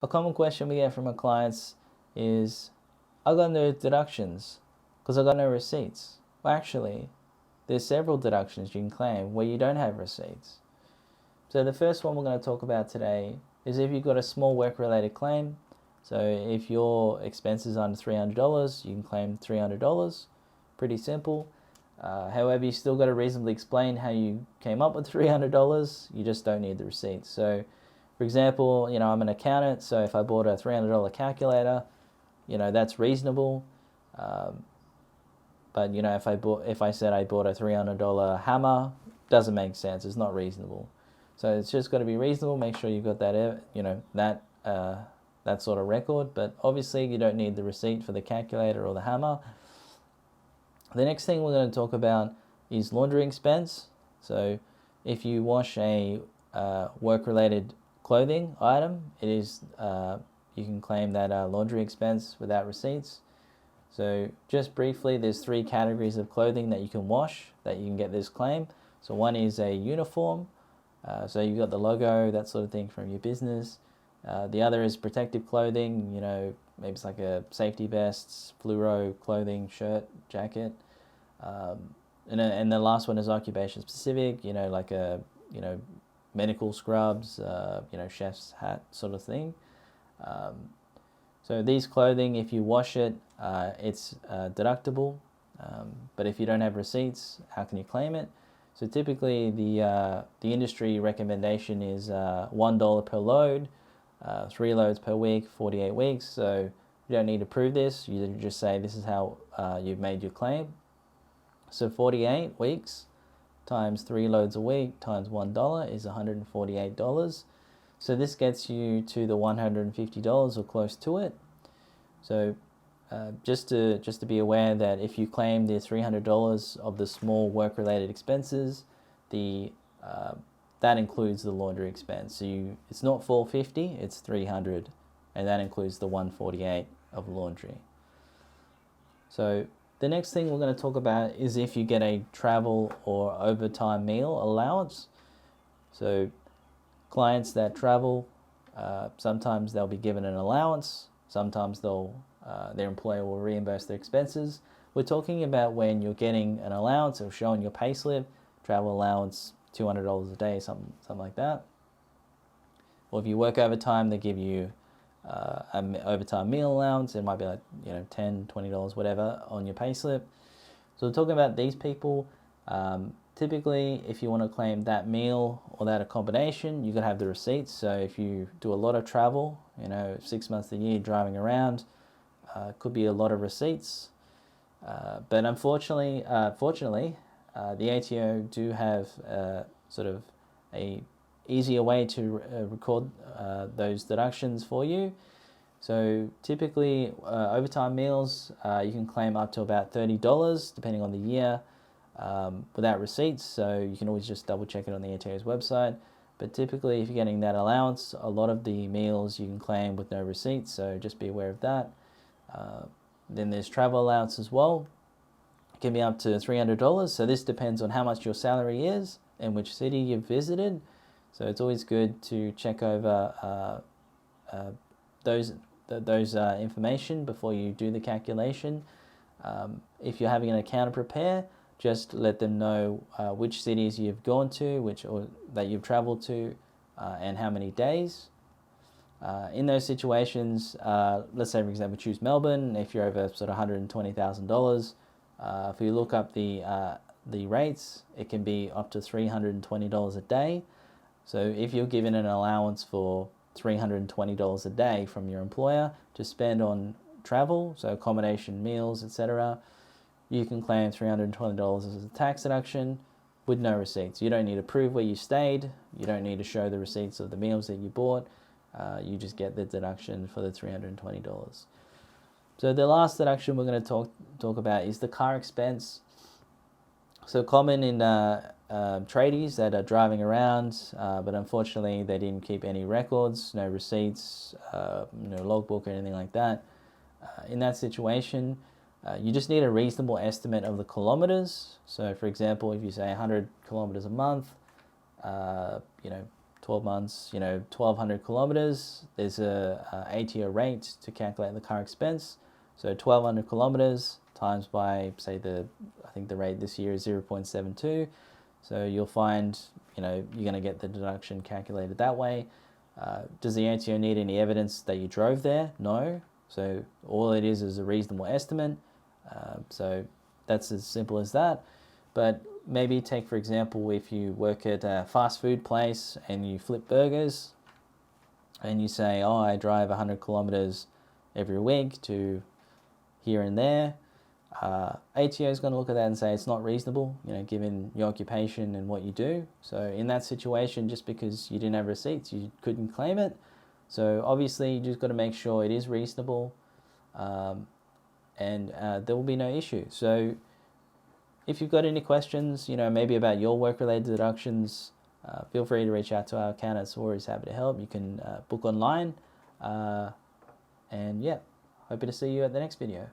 A common question we get from our clients is, I got no deductions because I got no receipts. Well, actually, there's several deductions you can claim where you don't have receipts. So the first one we're going to talk about today is if you've got a small work-related claim. So if your expense is under $300, you can claim $300. Pretty simple. However, you still got to reasonably explain how you came up with $300. You just don't need the receipts. So, for example, I'm an accountant, so if I bought a $300 calculator, that's reasonable. But if I said I bought a $300 hammer, doesn't make sense. It's not reasonable. So it's just got to be reasonable. Make sure you've got that that sort of record. But obviously, you don't need the receipt for the calculator or the hammer. The next thing we're going to talk about is laundry expense. So if you wash a work-related clothing item, it is you can claim that laundry expense without receipts. So just briefly, there's 3 categories of clothing that you can wash that you can get this claim. So one is a uniform. So you've got the logo, that sort of thing from your business. The other is protective clothing, maybe it's like a safety vests, fluoro clothing, shirt, jacket. And the last one is occupation specific, like medical scrubs, chef's hat sort of thing. So these clothing, if you wash it, it's deductible. But if you don't have receipts, how can you claim it? So typically the industry recommendation is $1 per load, 3 loads per week, 48 weeks. So you don't need to prove this. You just say this is how you've made your claim. So 48 weeks times 3 loads a week times $1 is $148. So this gets you to the $150 or close to it. So just to be aware that if you claim the $300 of the small work-related expenses, that includes the laundry expense. So it's not $450, it's $300, and that includes the $148 of laundry. So the next thing we're going to talk about is if you get a travel or overtime meal allowance. So clients that travel, sometimes they'll be given an allowance, sometimes their employer will reimburse their expenses. We're talking about when you're getting an allowance or showing your payslip, travel allowance, $200 a day, something like that. Or if you work overtime, they give you an overtime meal allowance. It might be like $10, $20, whatever, on your payslip. So we're talking about these people. Typically, if you want to claim that meal or that accommodation, you got to have the receipts. So if you do a lot of travel, 6 months a year driving around, could be a lot of receipts. But fortunately, the ATO do have sort of a easier way to record those deductions for you. So typically, overtime meals, you can claim up to about $30, depending on the year, without receipts. So you can always just double check it on the ATO's website. But typically, if you're getting that allowance, a lot of the meals you can claim with no receipts. So just be aware of that. Then there's travel allowance as well. It can be up to $300. So this depends on how much your salary is and which city you've visited. So it's always good to check over those information before you do the calculation. If you're having an accountant prepare, just let them know which cities you've gone to, or that you've traveled to, and how many days. In those situations, let's say, for example, choose Melbourne. If you're over sort of $120,000, if you look up the rates, it can be up to $320 a day. So if you're given an allowance for $320 a day from your employer to spend on travel, so accommodation, meals, etc., you can claim $320 as a tax deduction with no receipts. You don't need to prove where you stayed. You don't need to show the receipts of the meals that you bought. You just get the deduction for the $320. So the last deduction we're going to talk about is the car expense. So common in tradies that are driving around, but unfortunately they didn't keep any records, no receipts, no logbook or anything like that. In that situation, you just need a reasonable estimate of the kilometers. So for example, if you say 100 kilometers a month, 12 months, 1,200 kilometers, there's a ATO rate to calculate the car expense. So 1,200 kilometers times by, say, I think the rate this year is 0.72. So you'll find, you're going to get the deduction calculated that way. Does the ATO need any evidence that you drove there? No. So all it is a reasonable estimate. So that's as simple as that. But maybe take, for example, if you work at a fast food place and you flip burgers and you say, oh, I drive 100 kilometers every week to here and there, ATO is going to look at that and say it's not reasonable, given your occupation and what you do. So in that situation, just because you didn't have receipts, you couldn't claim it. So obviously you just got to make sure it is reasonable, and there will be no issue. So if you've got any questions, maybe about your work-related deductions, feel free to reach out to our accountants. We're always happy to help. You can book online, and yeah, hoping to see you at the next video.